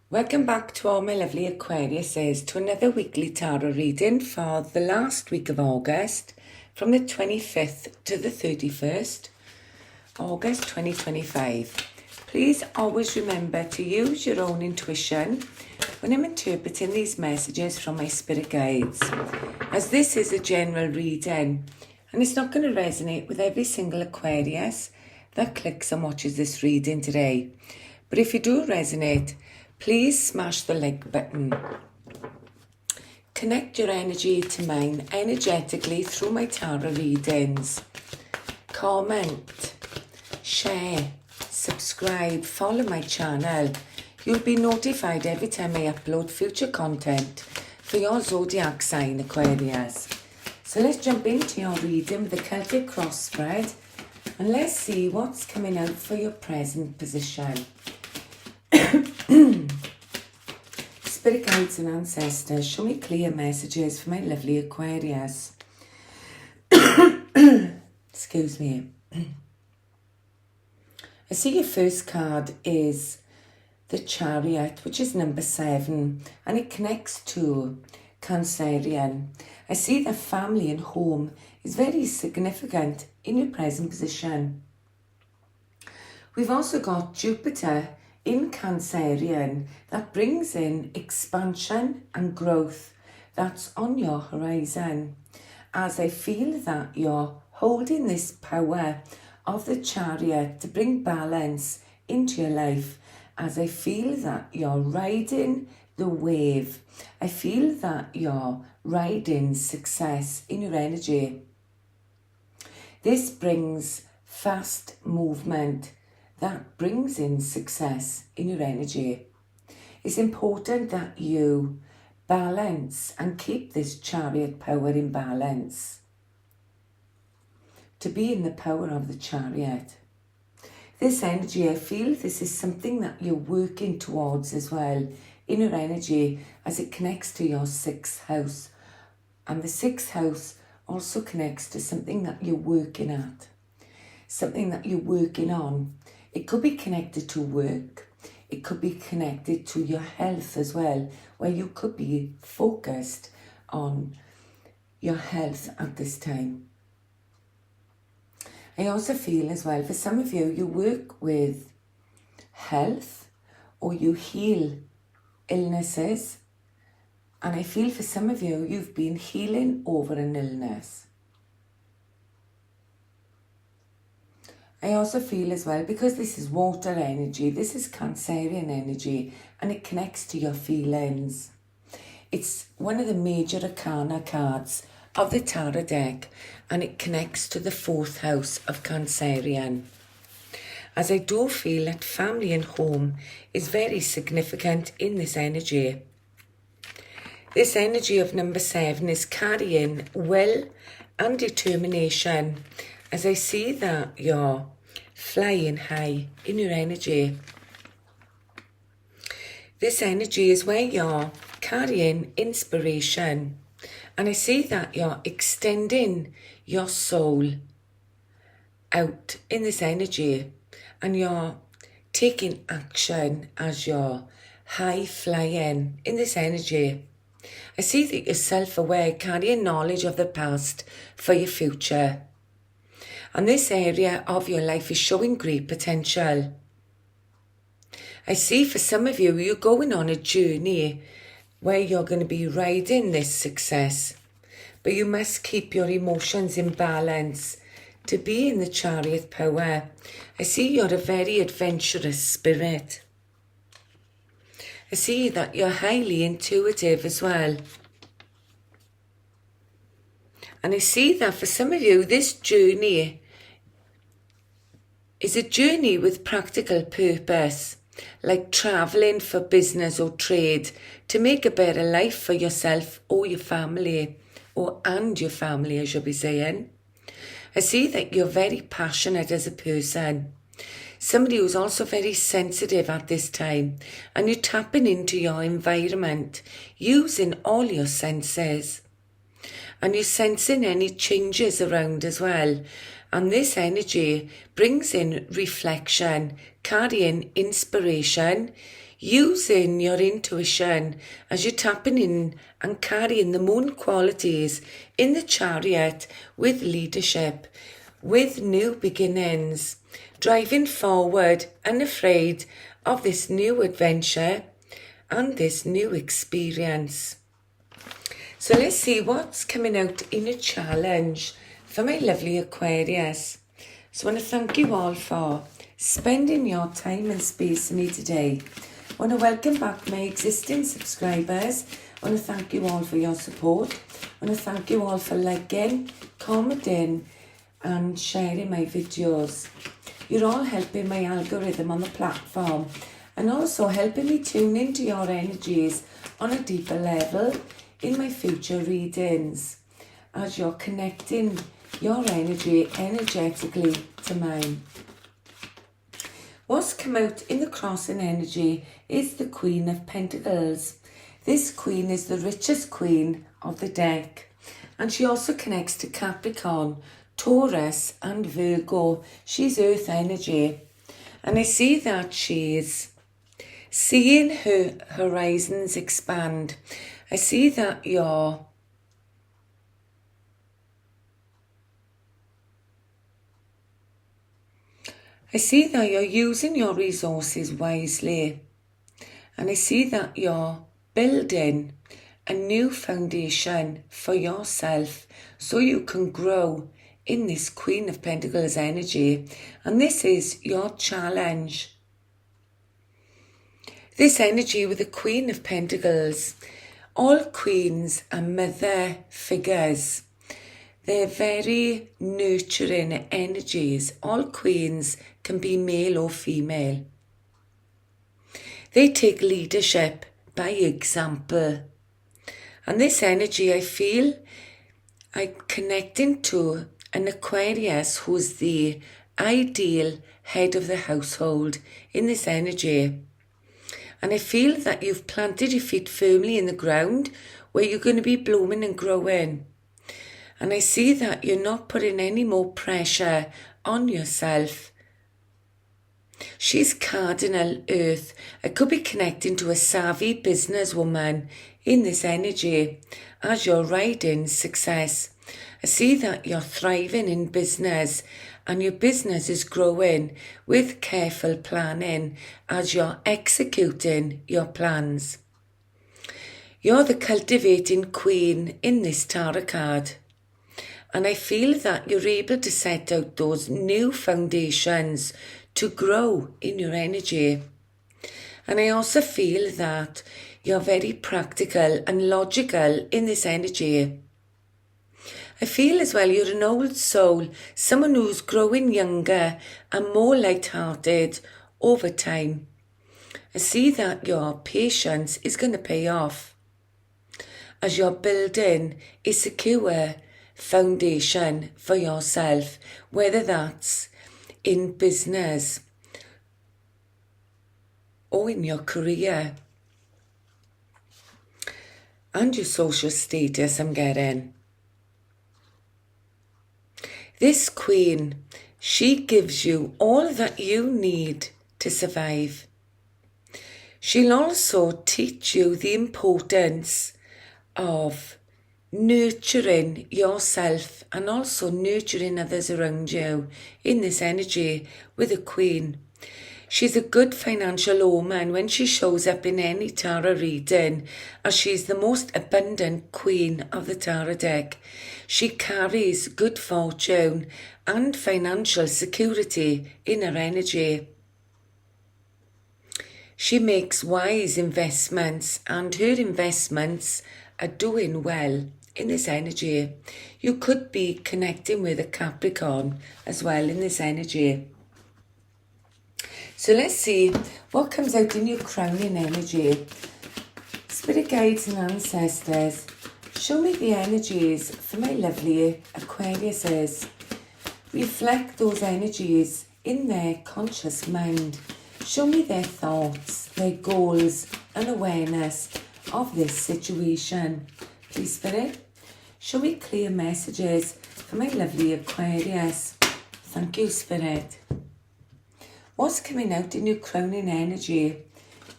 Welcome back to all my lovely Aquariuses to another weekly tarot reading for the last week of August from the 25th to the 31st, August 2025. Please always remember to use your own intuition when I'm interpreting these messages from my spirit guides, as this is a general reading and it's not going to resonate with every single Aquarius that clicks and watches this reading today. But if you do resonate, please smash the like button. Connect your energy to mine energetically through my tarot readings. Comment, share, subscribe, follow my channel. You'll be notified every time I upload future content for your zodiac sign, Aquarius. So let's jump into your reading with the Celtic cross spread and let's see what's coming out for your present position. Spirit guides and ancestors, show me clear messages for my lovely Aquarius. Excuse me. I see your first card is the Chariot, which is number 7, and it connects to Cancerian. I see that family and home is very significant in your present position. We've also got Jupiter in Cancerian that brings in expansion and growth that's on your horizon. As I feel that you're holding this power of the Chariot to bring balance into your life, as I feel that you're riding the wave, I feel that you're riding success in your energy. This brings fast movement that brings in success in your energy. It's important that you balance and keep this Chariot power in balance. To be in the power of the Chariot. This energy, I feel this is something that you're working towards as well in your energy as it connects to your 6th house. And the 6th house also connects to something that you're working at, something that you're working on. It could be connected to work. It could be connected to your health as well, where you could be focused on your health at this time. I also feel as well, for some of you, you work with health or you heal illnesses. And I feel for some of you, you've been healing over an illness. I also feel as well, because this is water energy, this is Cancerian energy, and it connects to your feelings. It's one of the major arcana cards of the tarot deck, and it connects to the 4th house of Cancerian. As I do feel that family and home is very significant in this energy. This energy of number 7 is carrying will and determination, as I see that you're flying high in your energy. This energy is where you're carrying inspiration, and I see that you're extending your soul out in this energy and you're taking action as you're high flying in this energy. I see that you're self-aware, carrying knowledge of the past for your future. And this area of your life is showing great potential. I see for some of you, you're going on a journey where you're going to be riding this success. But you must keep your emotions in balance to be in the Chariot power. I see you're a very adventurous spirit. I see that you're highly intuitive as well. And I see that for some of you, this journey is a journey with practical purpose, like travelling for business or trade to make a better life for yourself or your family, and your family, I should be saying. I see that you're very passionate as a person. Somebody who's also very sensitive at this time, and you're tapping into your environment, using all your senses. And you're sensing any changes around as well. And this energy brings in reflection, carrying inspiration, using your intuition as you're tapping in and carrying the moon qualities in the chariot with leadership, with new beginnings, driving forward, unafraid of this new adventure and this new experience. So let's see what's coming out in a challenge for my lovely Aquarius. So I want to thank you all for spending your time and space with me today. I want to welcome back my existing subscribers. I want to thank you all for your support. I want to thank you all for liking, commenting and sharing my videos. You're all helping my algorithm on the platform and also helping me tune into your energies on a deeper level in my future readings as you're connecting your energy energetically to mine. What's come out in the crossing energy is the Queen of Pentacles. This queen is the richest queen of the deck, and she also connects to Capricorn, Taurus and Virgo. She's earth energy, and I see that she's seeing her horizons expand. I see that you're using your resources wisely, and I see that you're building a new foundation for yourself so you can grow in this Queen of Pentacles energy, and this is your challenge. This energy with the Queen of Pentacles, all queens are mother figures. They're very nurturing energies. All queens can be male or female. They take leadership by example. And this energy, I feel I'm connecting to an Aquarius who's the ideal head of the household in this energy. And I feel that you've planted your feet firmly in the ground where you're going to be blooming and growing. And I see that you're not putting any more pressure on yourself. She's cardinal earth. I could be connecting to a savvy businesswoman in this energy as you're riding success. I see that you're thriving in business and your business is growing with careful planning as you're executing your plans. You're the cultivating queen in this tarot card. And I feel that you're able to set out those new foundations to grow in your energy. And I also feel that you're very practical and logical in this energy. I feel as well you're an old soul, someone who's growing younger and more light-hearted over time. I see that your patience is going to pay off as you're building a secure foundation for yourself, whether that's in business or in your career and your social status. I'm getting this queen, she gives you all that you need to survive. She'll also teach you the importance of nurturing yourself and also nurturing others around you in this energy with a queen. She's a good financial omen when she shows up in any tarot reading, as she's the most abundant queen of the tarot deck. She carries good fortune and financial security in her energy. She makes wise investments and her investments are doing well in this energy. You could be connecting with a Capricorn as well in this energy. So let's see what comes out in your crowning energy. Spirit guides and ancestors, show me the energies for my lovely Aquariuses. Reflect those energies in their conscious mind. Show me their thoughts, their goals and awareness of this situation. Please, Spirit, show me clear messages for my lovely Aquarius. Thank you, Spirit. What's coming out in your crowning energy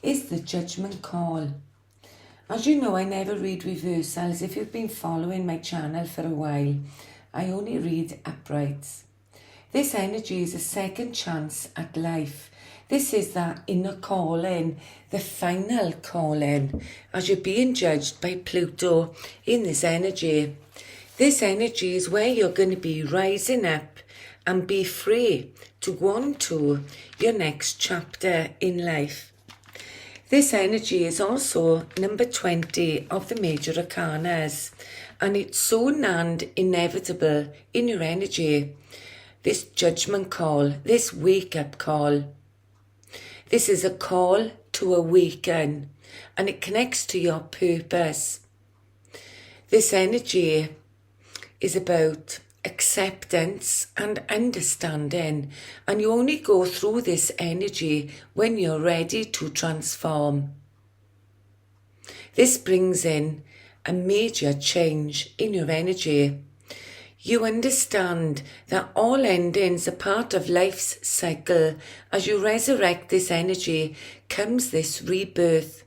is the judgment call. As you know, I never read reversals. If you've been following my channel for a while, I only read uprights. This energy is a second chance at life. This is that inner calling, the final calling, as you're being judged by Pluto in this energy. This energy is where you're going to be rising up and be free to go on to your next chapter in life. This energy is also number 20 of the major arcanas, and it's so and inevitable in your energy. This judgment call, this wake-up call. This is a call to awaken, and it connects to your purpose. This energy is about acceptance and understanding, and you only go through this energy when you're ready to transform. This brings in a major change in your energy. You understand that all endings are part of life's cycle. As you resurrect this energy comes this rebirth,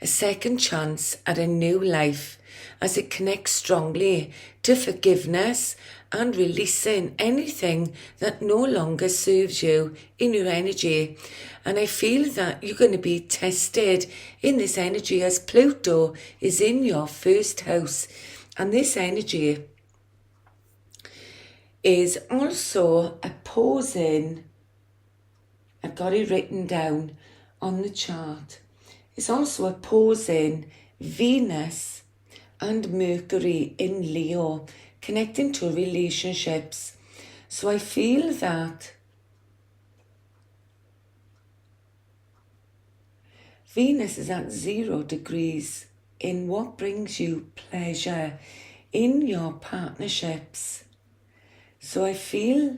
a second chance at a new life, as it connects strongly to forgiveness and releasing anything that no longer serves you in your energy. And I feel that you're going to be tested in this energy as Pluto is in your first house. And this energy is also opposing, I've got it written down on the chart, it's also opposing Venus and Mercury in Leo, connecting to relationships. So I feel that Venus is at 0 degrees in what brings you pleasure in your partnerships. So I feel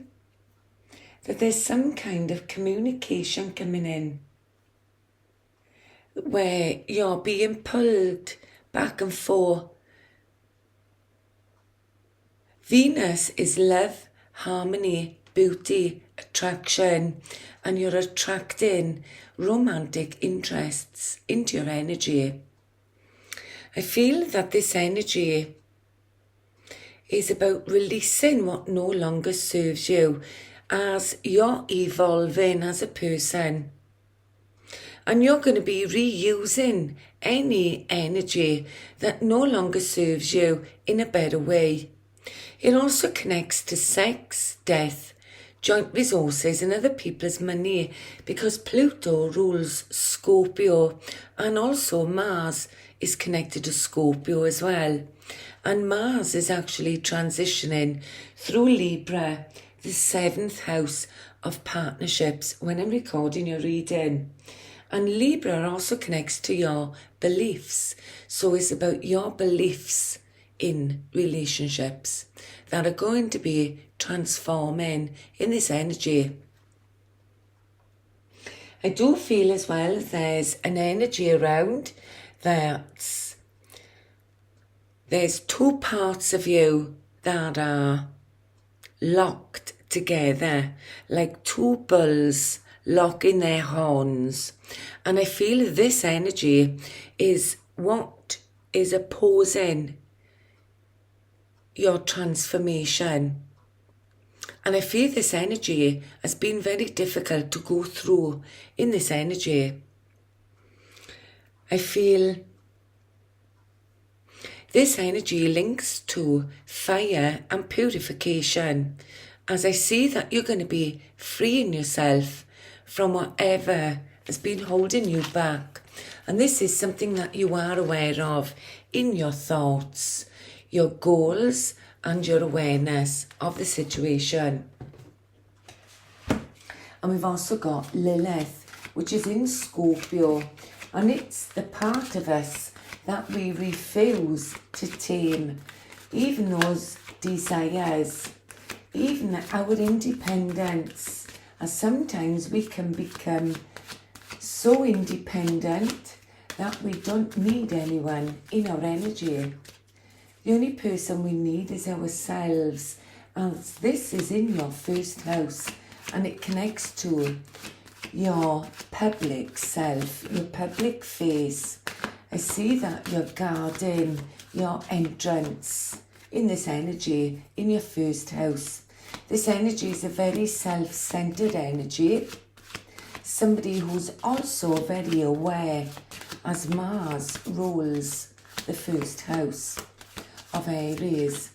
that there's some kind of communication coming in where you're being pulled back and forth. Venus is love, harmony, beauty, attraction, and you're attracting romantic interests into your energy. I feel that this energy is about releasing what no longer serves you as you're evolving as a person. And you're going to be reusing any energy that no longer serves you in a better way. It also connects to sex, death, joint resources and other people's money, because Pluto rules Scorpio, and also Mars is connected to Scorpio as well. And Mars is actually transitioning through Libra, the 7th house of partnerships, when I'm recording your reading. And Libra also connects to your beliefs. So it's about your beliefs in relationships that are going to be transforming in this energy. I do feel as well there's an energy around that there's two parts of you that are locked together, like two bulls locking their horns. And I feel this energy is what is opposing your transformation. And I feel this energy has been very difficult to go through in this energy. I feel this energy links to fire and purification, as I see that you're going to be freeing yourself from whatever has been holding you back. And this is something that you are aware of in your thoughts, your goals, and your awareness of the situation. And we've also got Lilith, which is in Scorpio, and it's the part of us that we refuse to tame, even those desires, even our independence. And sometimes we can become so independent that we don't need anyone in our energy. The only person we need is ourselves. And this is in your first house, and it connects to your public self, your public face. I see that you're guarding your entrance in this energy in your first house. This energy is a very self-centered energy. Somebody who's also very aware, as Mars rules the first house of Aries.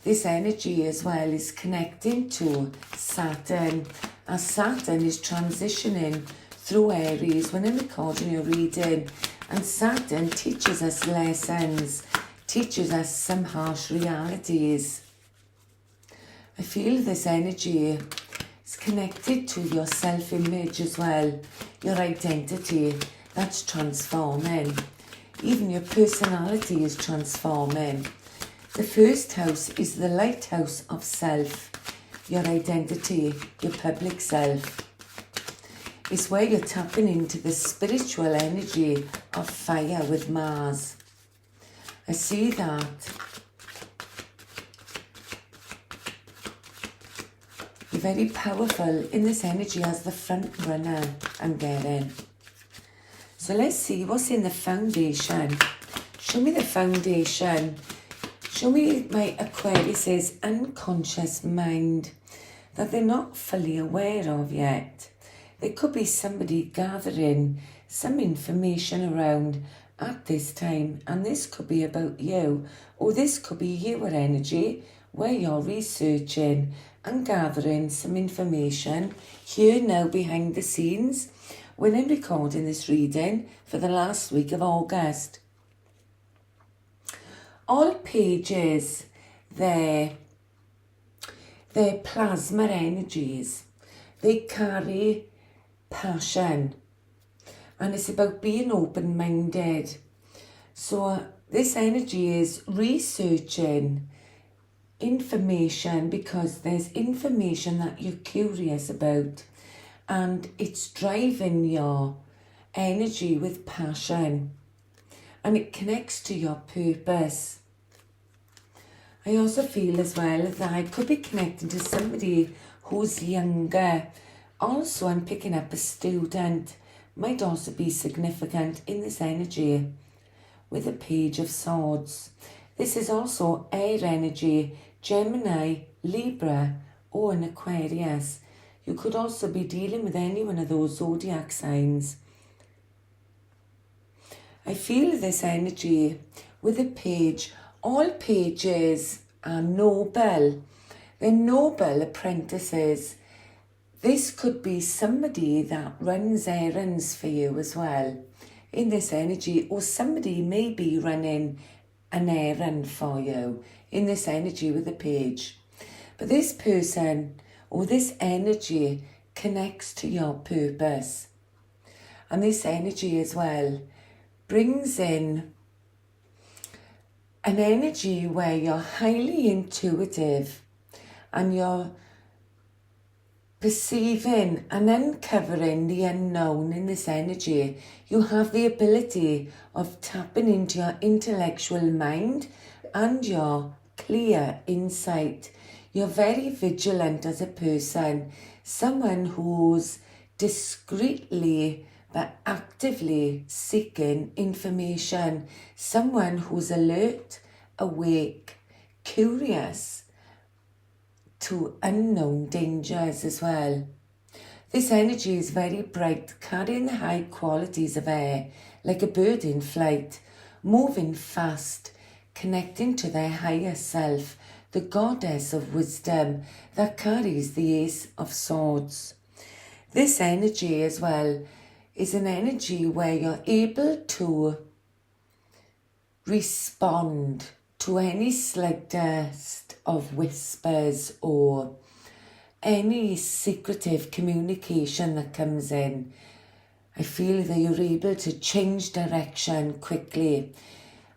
This energy as well is connecting to Saturn, as Saturn is transitioning through Aries when I'm recording your reading. And Saturn teaches us lessons, teaches us some harsh realities. I feel this energy is connected to your self-image as well, your identity that's transforming. Even your personality is transforming. The first house is the lighthouse of self, your identity, your public self. It's where you're tapping into the spiritual energy of fire with Mars. I see that. You're very powerful in this energy as the front runner, I'm getting. So let's see what's in the foundation. Show me the foundation. Show me my Aquarius's unconscious mind that they're not fully aware of yet. There could be somebody gathering some information around at this time, and this could be about you, or this could be your energy where you're researching and gathering some information here now behind the scenes when I'm recording this reading for the last week of August. All pages, they're plasma energies. They carry passion, and it's about being open-minded. So this energy is researching information because there's information that you're curious about, and it's driving your energy with passion, and it connects to your purpose. I also feel as well that I could be connecting to somebody who's younger. Also, I'm picking up a student, might also be significant in this energy with a Page of Swords. This is also air energy, Gemini, Libra, or an Aquarius. You could also be dealing with any one of those zodiac signs. I feel this energy with a page. All pages are noble. They're noble apprentices. This could be somebody that runs errands for you as well in this energy, or somebody may be running an errand for you in this energy with a page. But this person or this energy connects to your purpose. And this energy as well brings in an energy where you're highly intuitive and you're perceiving and uncovering the unknown in this energy. You have the ability of tapping into your intellectual mind and your clear insight. You're very vigilant as a person, someone who's discreetly but actively seeking information, someone who's alert, awake, curious to unknown dangers as well. This energy is very bright, carrying the high qualities of air, like a bird in flight, moving fast, connecting to their higher self, the goddess of wisdom that carries the Ace of Swords. This energy as well is an energy where you're able to respond to any slightest of whispers or any secretive communication that comes in. I feel that you're able to change direction quickly.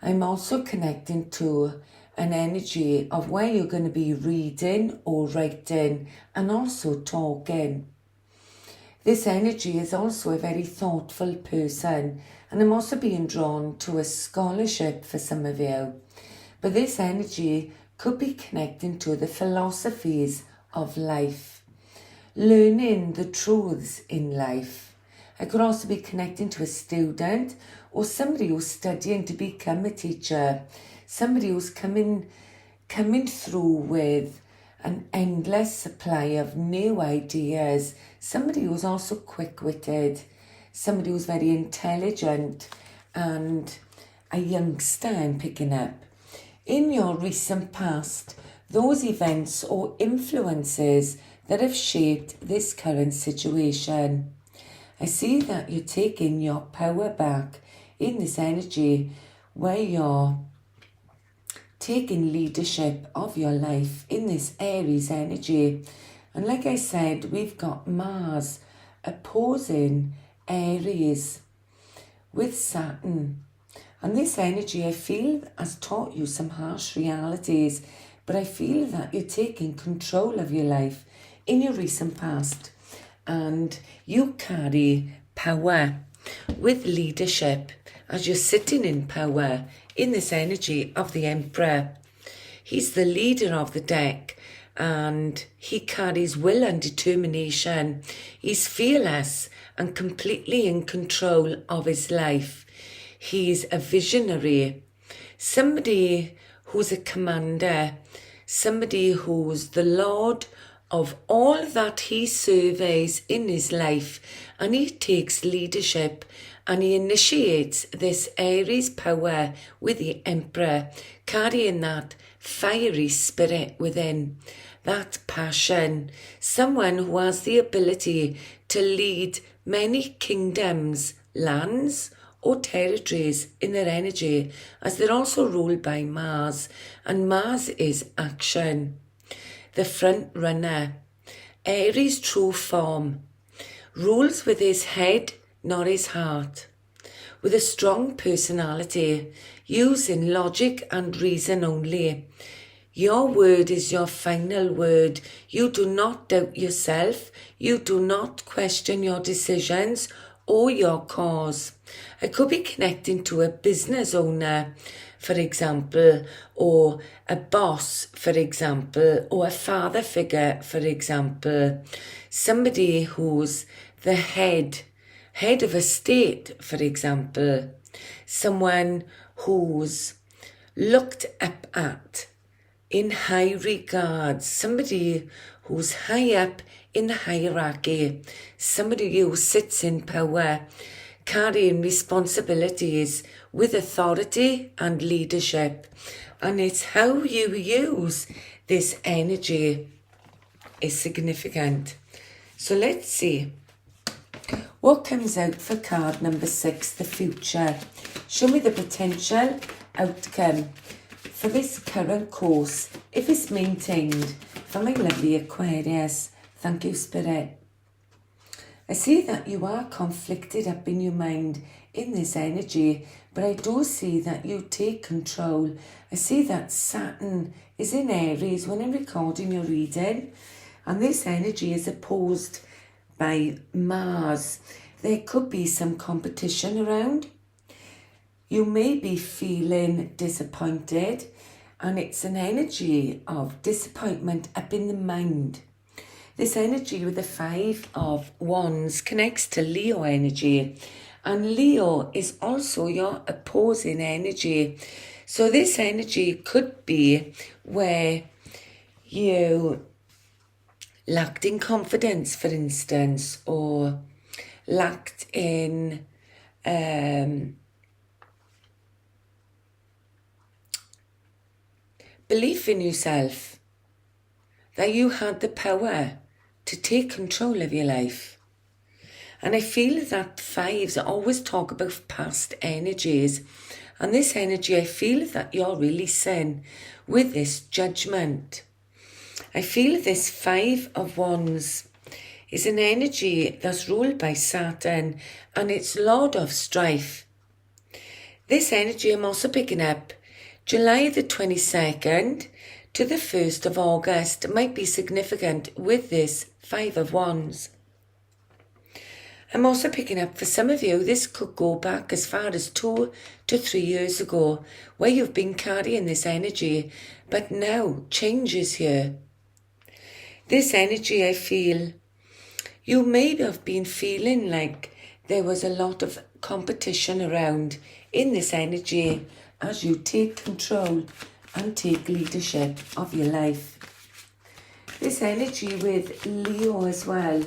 I'm also connecting to an energy of where you're going to be reading or writing and also talking. This energy is also a very thoughtful person, and I'm also being drawn to a scholarship for some of you. But this energy could be connecting to the philosophies of life. learning the truths in life. I could also be connecting to a student or somebody who's studying to become a teacher, somebody who's coming through with an endless supply of new ideas, somebody who's also quick-witted, somebody who's very intelligent, and a youngster I'm picking up. In your recent past, those events or influences that have shaped this current situation. I see that you're taking your power back in this energy where you're taking leadership of your life in this Aries energy. And like I said, we've got Mars opposing Aries with Saturn. And this energy, I feel, has taught you some harsh realities, but I feel that you're taking control of your life in your recent past. And you carry power with leadership as you're sitting in power in this energy of the Emperor. He's the leader of the deck and he carries will and determination. He's fearless and completely in control of his life. He's a visionary, somebody who's a commander, somebody who's the Lord of all that he surveys in his life, and he takes leadership and he initiates this Aries power with the Emperor, carrying that fiery spirit within, that passion, someone who has the ability to lead many kingdoms, lands, or territories in their energy, as they're also ruled by Mars, and Mars is action. The front runner, Aries' true form, rules with his head, not his heart, with a strong personality, using logic and reason only. Your word is your final word. You do not doubt yourself. You do not question your decisions or your cause. I could be connecting to a business owner, for example, or a boss, for example, or a father figure, for example, somebody who's the head of a state, for example, someone who's looked up at in high regard, somebody who's high up in the hierarchy, somebody who sits in power, carrying responsibilities with authority and leadership. And it's how you use this energy is significant. So let's see what comes out for card number 6, the future. Show me the potential outcome for this current course, if it's maintained, for my lovely Aquarius. Thank you, Spirit. I see that you are conflicted up in your mind in this energy, but I do see that you take control. I see that Saturn is in Aries when I'm recording your reading, and this energy is opposed by Mars. There could be some competition around. You may be feeling disappointed, and it's an energy of disappointment up in the mind. This energy with the 5 of Wands connects to Leo energy, and Leo is also your opposing energy. So this energy could be where you lacked in confidence, for instance, or lacked in belief in yourself, that you had the power to take control of your life. And I feel that 5s always talk about past energies, and this energy I feel that you're releasing with this judgment. I feel this 5 of Wands is an energy that's ruled by Saturn, and it's Lord of Strife. This energy I'm also picking up July the 22nd to the 1st of August might be significant with this 5 of Wands. I'm also picking up for some of you, this could go back as far as 2 to 3 years ago, where you've been carrying this energy, but now change is here. This energy I feel You may have been feeling like there was a lot of competition around in this energy as you take control and take leadership of your life. This energy with Leo as well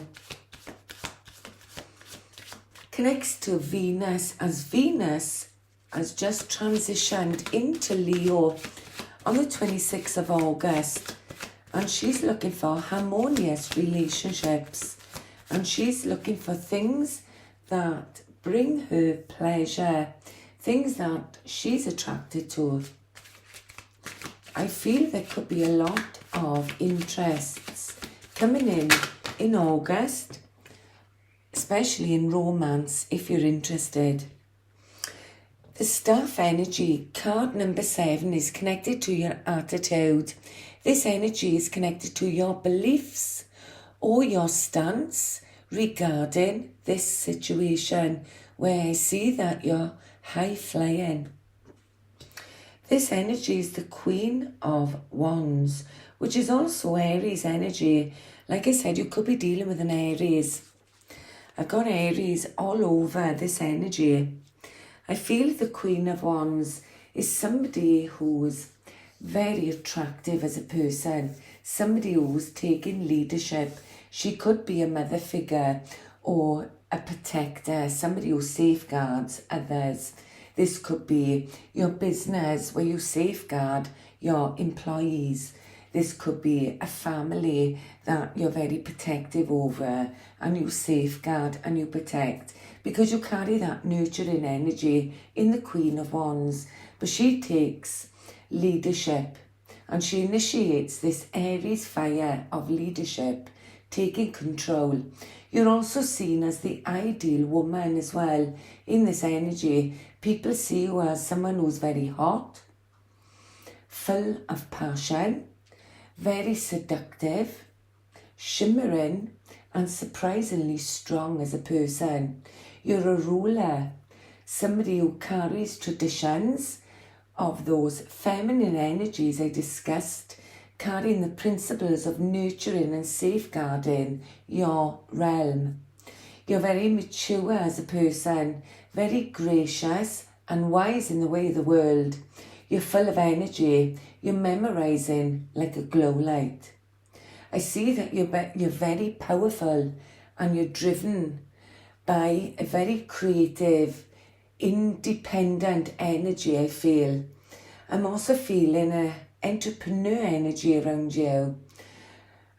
connects to Venus, as Venus has just transitioned into Leo on the 26th of August, and she's looking for harmonious relationships, and she's looking for things that bring her pleasure, things that she's attracted to. I feel there could be a lot of interests coming in August, especially in romance if you're interested. The staff energy, card number 7, is connected to your attitude. This energy is connected to your beliefs or your stance regarding this situation, where I see that you're high flying. This energy is the Queen of Wands, which is also Aries energy. Like I said, you could be dealing with an Aries. I've got Aries all over this energy. I feel the Queen of Wands is somebody who's very attractive as a person, somebody who's taking leadership. She could be a mother figure or a protector, somebody who safeguards others. This could be your business where you safeguard your employees. This could be a family that you're very protective over and you safeguard and you protect, because you carry that nurturing energy in the Queen of Wands. But she takes leadership and she initiates this Aries fire of leadership, taking control. You're also seen as the ideal woman as well in this energy. People see you as someone who's very hot, full of passion, very seductive, shimmering and surprisingly strong as a person. You're a ruler, somebody who carries traditions of those feminine energies I discussed, carrying the principles of nurturing and safeguarding your realm. You're very mature as a person, very gracious and wise in the way of the world. You're full of energy. You're memorizing like a glow light. I see that you're very powerful and you're driven by a very creative, independent energy, I feel. I'm also feeling an entrepreneur energy around you.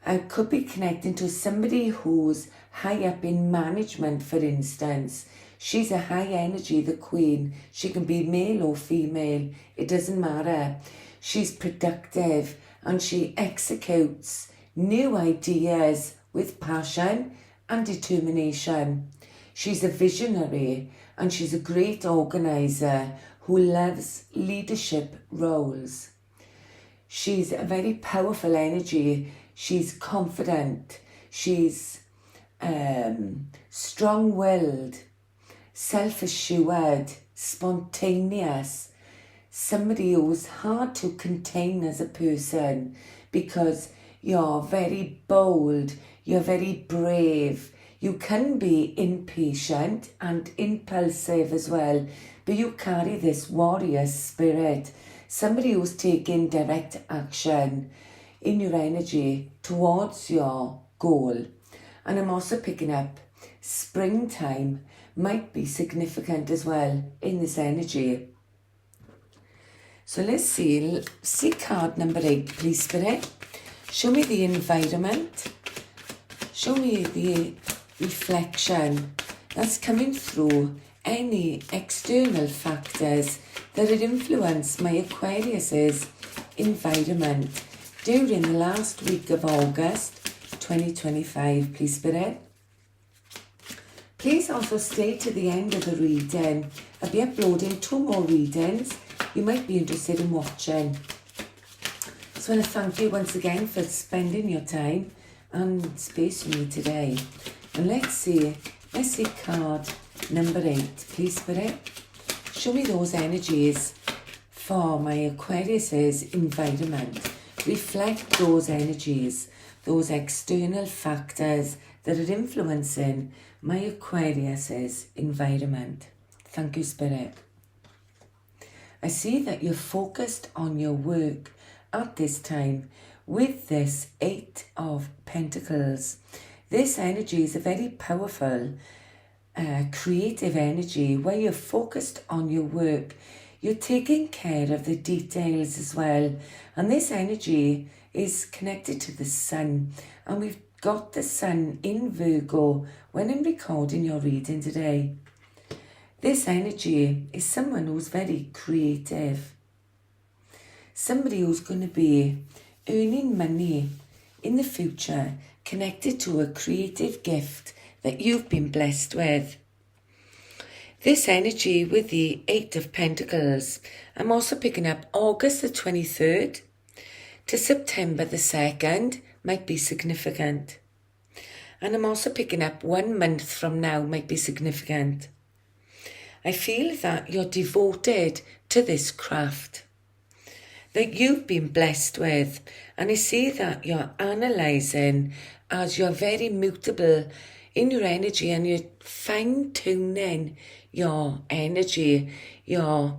I could be connecting to somebody who's high up in management, for instance. She's a high energy, the Queen. She can be male or female. It doesn't matter. She's productive and she executes new ideas with passion and determination. She's a visionary and she's a great organizer who loves leadership roles. She's a very powerful energy. She's confident. She's strong-willed, self-assured, spontaneous, somebody who's hard to contain as a person because you're very bold, you're very brave. You can be impatient and impulsive as well, but you carry this warrior spirit, somebody who's taking direct action in your energy towards your goal. And I'm also picking up springtime might be significant as well in this energy. So let's see card number 8, please, Spirit. Show me the environment. Show me the reflection that's coming through any external factors that had influenced my Aquarius's environment during the last week of August 2025, please, Spirit. Please also stay to the end of the reading. I'll be uploading 2 more readings you might be interested in watching. So I want to thank you once again for spending your time and space with me today. And let's see card number 8, please, Spirit. Show me those energies for my Aquarius's environment. Reflect those energies, those external factors that are influencing my Aquarius's environment. Thank you, Spirit. I see that you're focused on your work at this time with this Eight of Pentacles. This energy is a very powerful, creative energy where you're focused on your work. You're taking care of the details as well. And this energy is connected to the sun. And we've got the sun in Virgo when I'm recording your reading today. This energy is someone who's very creative. Somebody who's going to be earning money in the future connected to a creative gift that you've been blessed with. This energy with the Eight of Pentacles, I'm also picking up August the 23rd to September the 2nd might be significant. And I'm also picking up 1 month from now might be significant. I feel that you're devoted to this craft that you've been blessed with. And I see that you're analysing as you're very mutable in your energy and you're fine-tuning your energy. You're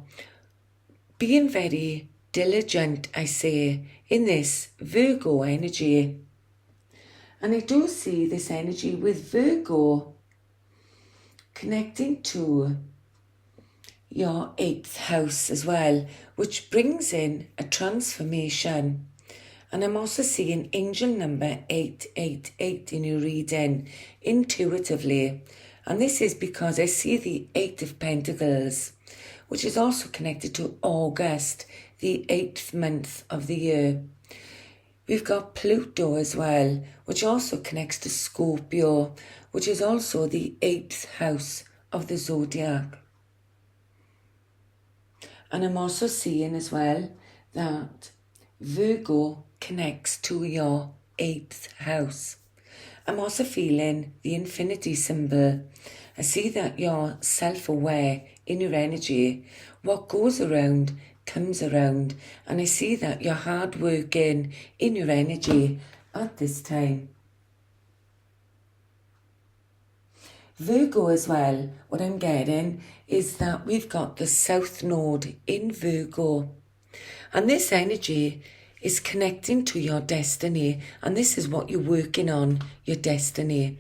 being very diligent, I say, in this Virgo energy. And I do see this energy with Virgo connecting to your 8th house as well, which brings in a transformation. And I'm also seeing angel number 888 in your reading intuitively. And this is because I see the 8 of Pentacles, which is also connected to August, the 8th month of the year. We've got Pluto as well, which also connects to Scorpio, which is also the 8th house of the zodiac. And I'm also seeing as well that Virgo connects to your 8th house. I'm also feeling the infinity symbol. I see that you're self-aware in your energy. What goes around comes around. And I see that you're hard-working in your energy at this time. Virgo as well, what I'm getting is that we've got the South Node in Virgo. And this energy is connecting to your destiny. And this is what you're working on, your destiny.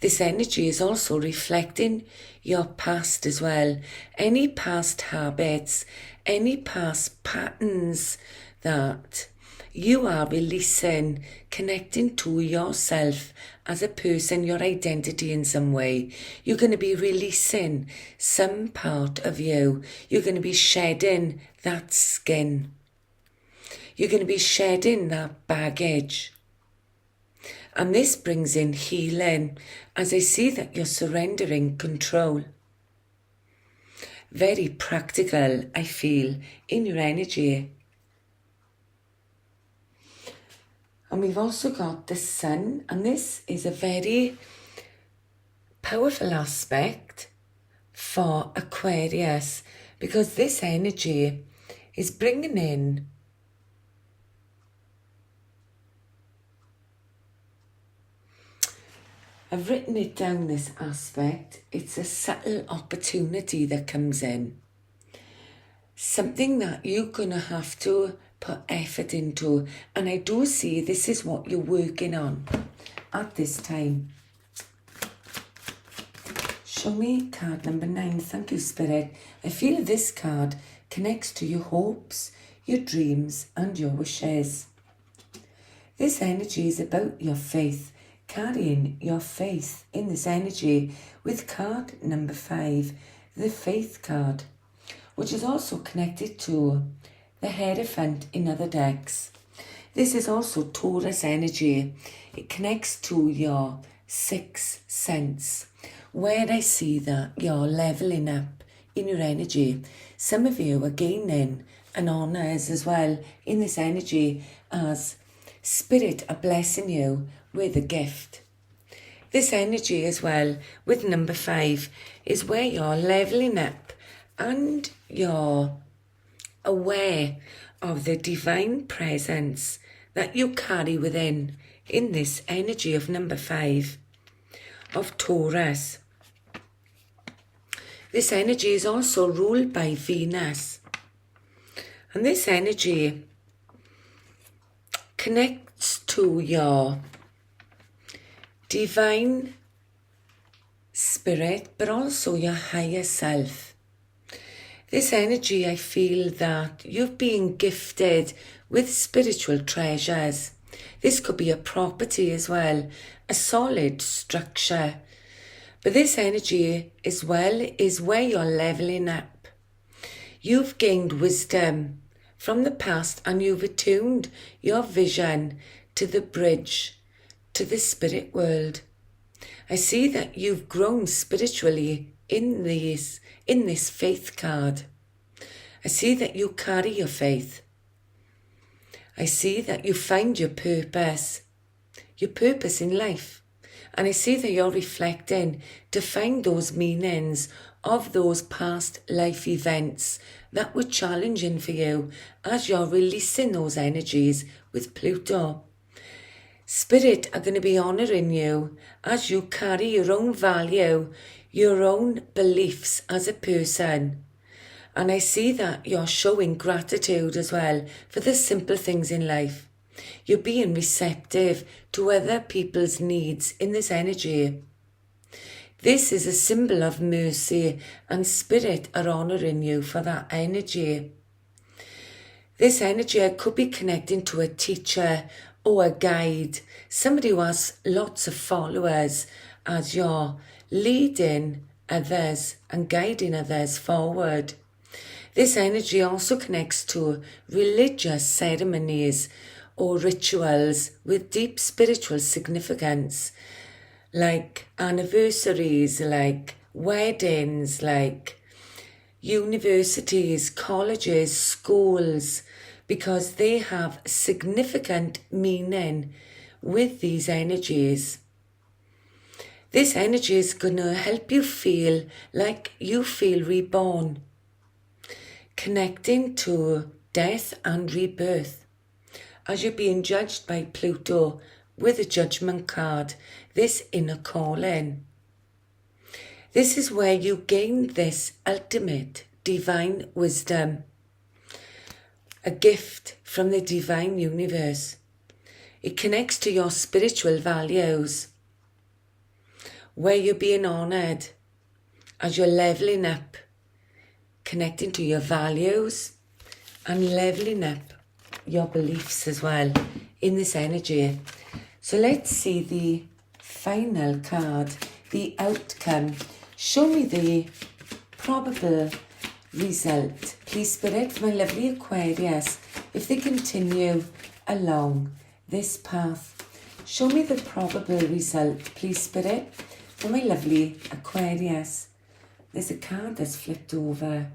This energy is also reflecting your past as well. Any past habits, any past patterns that you are releasing, connecting to yourself as a person, your identity in some way. You're going to be releasing some part of you. You're going to be shedding that skin. You're going to be shedding that baggage. And this brings in healing as I see that you're surrendering control. Very practical, I feel, in your energy. And we've also got the sun, and this is a very powerful aspect for Aquarius because this energy is bringing in I've written it down, this aspect. It's a subtle opportunity that comes in. Something that you're going to have to put effort into. And I do see this is what you're working on at this time. Show me card number 9. Thank you, Spirit. I feel this card connects to your hopes, your dreams, and your wishes. This energy is about your faith. Carrying your faith in this energy with card number 5, the Faith card, which is also connected to the Hierophant in other decks. This is also Taurus energy. It connects to your 6th sense, where I see that you're leveling up in your energy. Some of you are gaining an honours as well in this energy as Spirit are blessing you with a gift. This energy as well with number 5 is where you're leveling up and you're aware of the divine presence that you carry within in this energy of number 5. of Taurus. This energy is also ruled by Venus. And this energy connects to your divine spirit, but also your higher self. This energy, I feel that you've been gifted with spiritual treasures. This could be a property as well, a solid structure. But this energy as well is where you're leveling up. You've gained wisdom from the past and you've attuned your vision to the bridge, to the spirit world. I see that you've grown spiritually in this faith card. I see that you carry your faith. I see that you find your purpose in life. And I see that you're reflecting to find those meanings of those past life events that were challenging for you as you're releasing those energies with Pluto. Spirit are going to be honouring you as you carry your own value, your own beliefs as a person. And I see that you're showing gratitude as well for the simple things in life. You're being receptive to other people's needs in this energy. This is a symbol of mercy, and spirit are honouring you for that energy. This energy could be connecting to a teacher or a guide, somebody who has lots of followers as you're leading others and guiding others forward. This energy also connects to religious ceremonies or rituals with deep spiritual significance, like anniversaries, like weddings, like universities, colleges, schools, because they have significant meaning with these energies. This energy is going to help you feel like you feel reborn, connecting to death and rebirth. As you're being judged by Pluto with a judgment card, this inner calling. This is where you gain this ultimate divine wisdom, a gift from the divine universe. It connects to your spiritual values, where you're being honoured as you're levelling up, connecting to your values and levelling up your beliefs as well in this energy. So let's see the final card, the outcome. Show me the probable result, please, Spirit, for my lovely Aquarius, if they continue along this path. Show me the probable result, please, Spirit, for my lovely Aquarius. There's a card that's flipped over,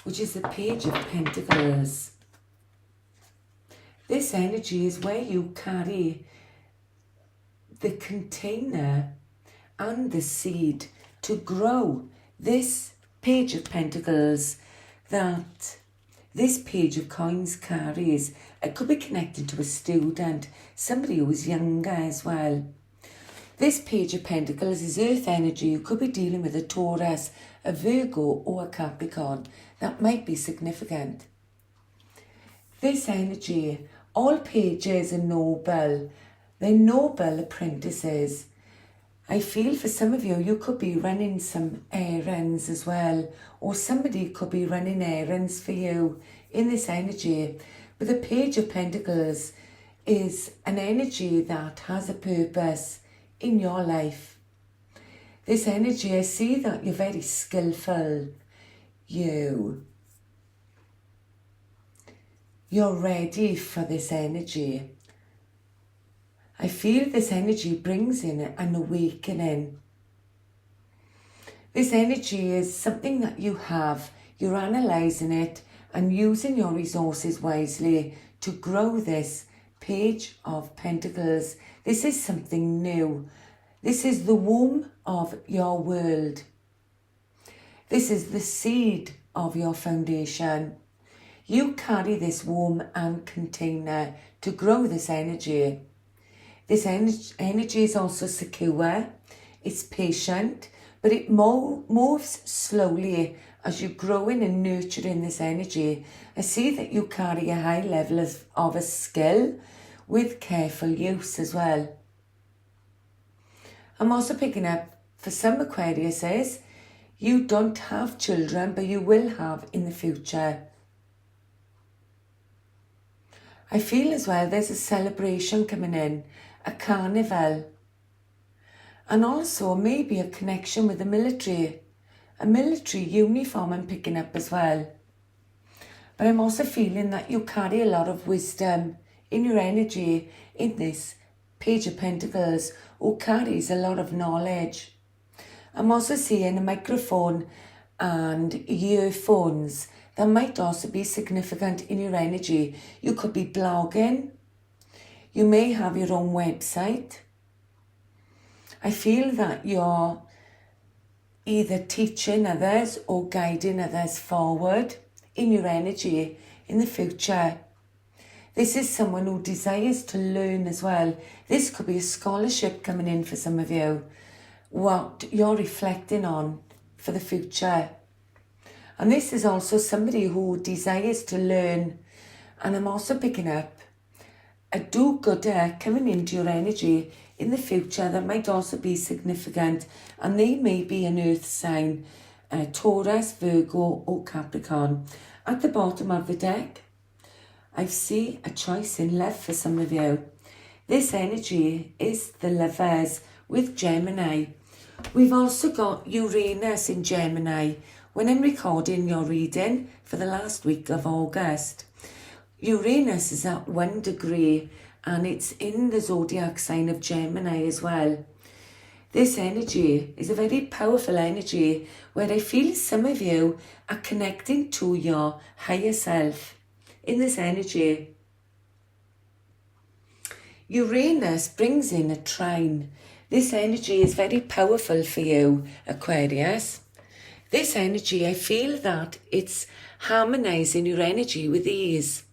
which is the Page of Pentacles. This energy is where you carry the container and the seed to grow this Page of Pentacles that this Page of Coins carries. It could be connected to a student, somebody who is younger as well. This Page of Pentacles is earth energy. You could be dealing with a Taurus, a Virgo or a Capricorn. That might be significant. This energy, all pages are noble. They're noble apprentices. I feel for some of you, you could be running some errands as well, or somebody could be running errands for you in this energy. But the Page of Pentacles is an energy that has a purpose in your life. This energy, I see that you're very skillful. You're ready for this energy. I feel this energy brings in an awakening. This energy is something that you have. You're analysing it and using your resources wisely to grow this Page of Pentacles. This is something new. This is the womb of your world. This is the seed of your foundation. You carry this womb and container to grow this energy. This energy is also secure, it's patient, but it moves slowly as you're growing and nurturing this energy. I see that you carry a high level of a skill with careful use as well. I'm also picking up, for some Aquariuses, you don't have children, but you will have in the future. I feel as well there's a celebration coming in, a carnival, and also maybe a connection with the military. A military uniform I'm picking up as well. But I'm also feeling that you carry a lot of wisdom in your energy in this Page of Pentacles, who carries a lot of knowledge. I'm also seeing a microphone and earphones that might also be significant in your energy. You could be blogging. You may have your own website. I feel that you're either teaching others or guiding others forward in your energy in the future. This is someone who desires to learn as well. This could be a scholarship coming in for some of you, what you're reflecting on for the future. And this is also somebody who desires to learn. And I'm also picking up a do-gooder coming into your energy in the future that might also be significant, and they may be an earth sign, Taurus, Virgo or Capricorn. At the bottom of the deck, I see a choice in love for some of you. This energy is the Lovers with Gemini. We've also got Uranus in Gemini when I'm recording your reading for the last week of August. Uranus is at 1 degree and it's in the zodiac sign of Gemini as well. This energy is a very powerful energy where I feel some of you are connecting to your higher self in this energy. Uranus brings in a trine. This energy is very powerful for you, Aquarius. This energy, I feel that it's harmonizing your energy with ease.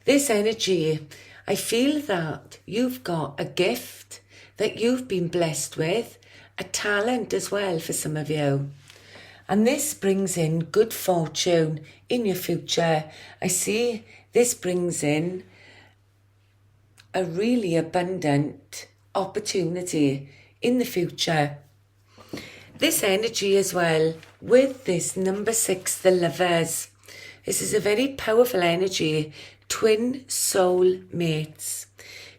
This energy, I feel that you've got a gift that you've been blessed with, a talent as well for some of you. And this brings in good fortune in your future. I see this brings in a really abundant opportunity in the future. This energy as well, with this number 6, the Lovers. This is a very powerful energy, twin soul mates.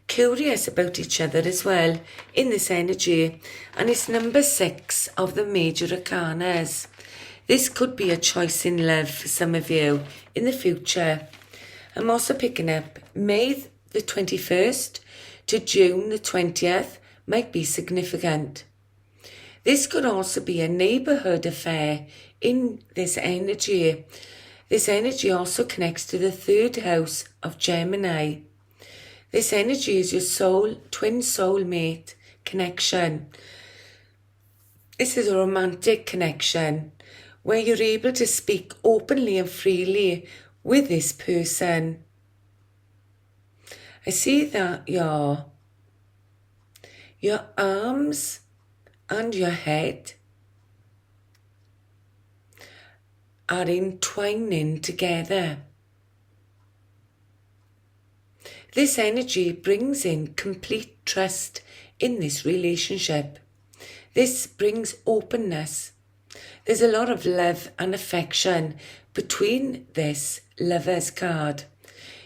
Curious about each other as well in this energy. And it's number 6 of the major arcanas. This could be a choice in love for some of you in the future. I'm also picking up May the 21st to June the 20th might be significant. This could also be a neighbourhood affair in this energy. This energy also connects to the 3rd house of Gemini. This energy is your twin soulmate connection. This is a romantic connection where you're able to speak openly and freely with this person. I see that your arms and your head are entwining together. This energy brings in complete trust in this relationship. This brings openness. There's a lot of love and affection between this Lovers card.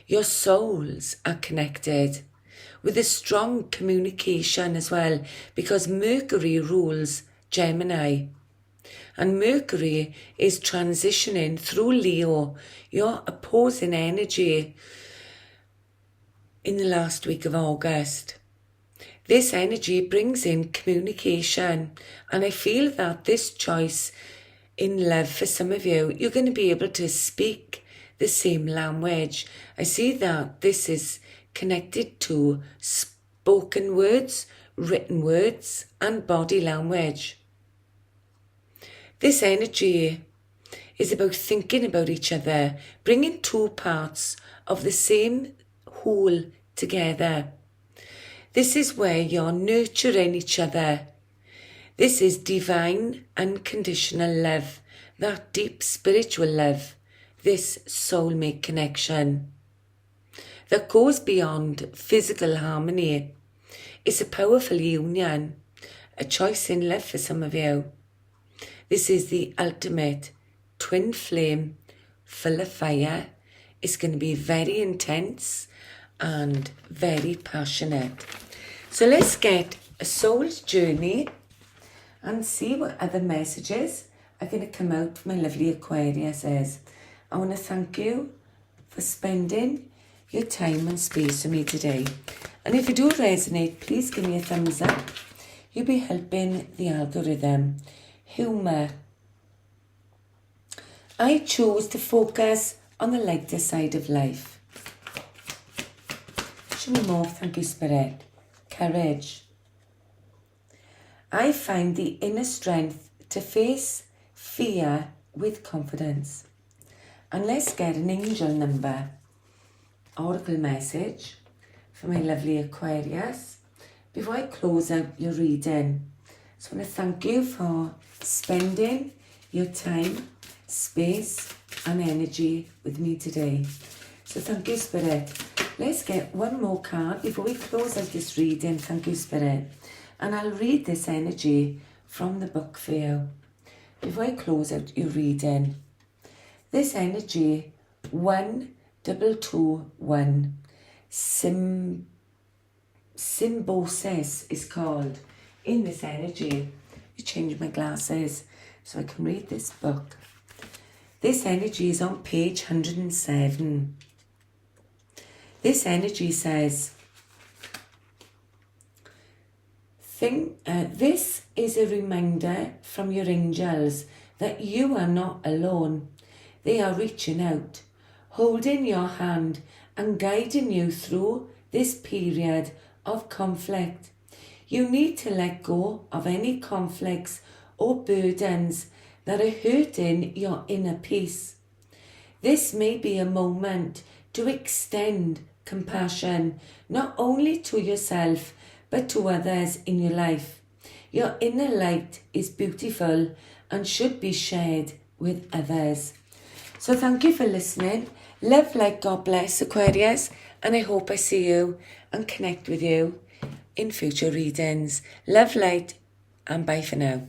Your souls are connected with a strong communication as well, because Mercury rules Gemini. And Mercury is transitioning through Leo, your opposing energy, in the last week of August. This energy brings in communication, and I feel that this choice in love for some of you, you're going to be able to speak the same language. I see that this is connected to spoken words, written words, and body language. This energy is about thinking about each other, bringing two parts of the same whole together. This is where you're nurturing each other. This is divine, unconditional love, that deep spiritual love, this soulmate connection that goes beyond physical harmony. It's a powerful union, a choice in love for some of you. This is the ultimate twin flame, full of fire. It's going to be very intense and very passionate. So let's get a soul's journey and see what other messages are going to come out for my lovely Aquariuses. I want to thank you for spending your time and space with me today. And if you do resonate, please give me a thumbs up. You'll be helping the algorithm. Humour. I chose to focus on the lighter side of life. Show me more, thank you, Spirit. Courage. I find the inner strength to face fear with confidence. And let's get an angel number, oracle message for my lovely Aquarius before I close out your reading. So I want to thank you for spending your time, space and energy with me today. So thank you, Spirit. Let's get one more card before we close out this reading. Thank you, Spirit. And I'll read this energy from the book for you before I close out your reading. This energy, 1221, symbiosis is called. In this energy, you change my glasses so I can read this book. This energy is on page 107. This energy says, this is a reminder from your angels that you are not alone. They are reaching out, holding your hand and guiding you through this period of conflict. You need to let go of any conflicts or burdens that are hurting your inner peace. This may be a moment to extend compassion, not only to yourself, but to others in your life. Your inner light is beautiful and should be shared with others. So thank you for listening. Love, light, God bless, Aquarius, and I hope I see you and connect with you in future readings. Love, light, and bye for now.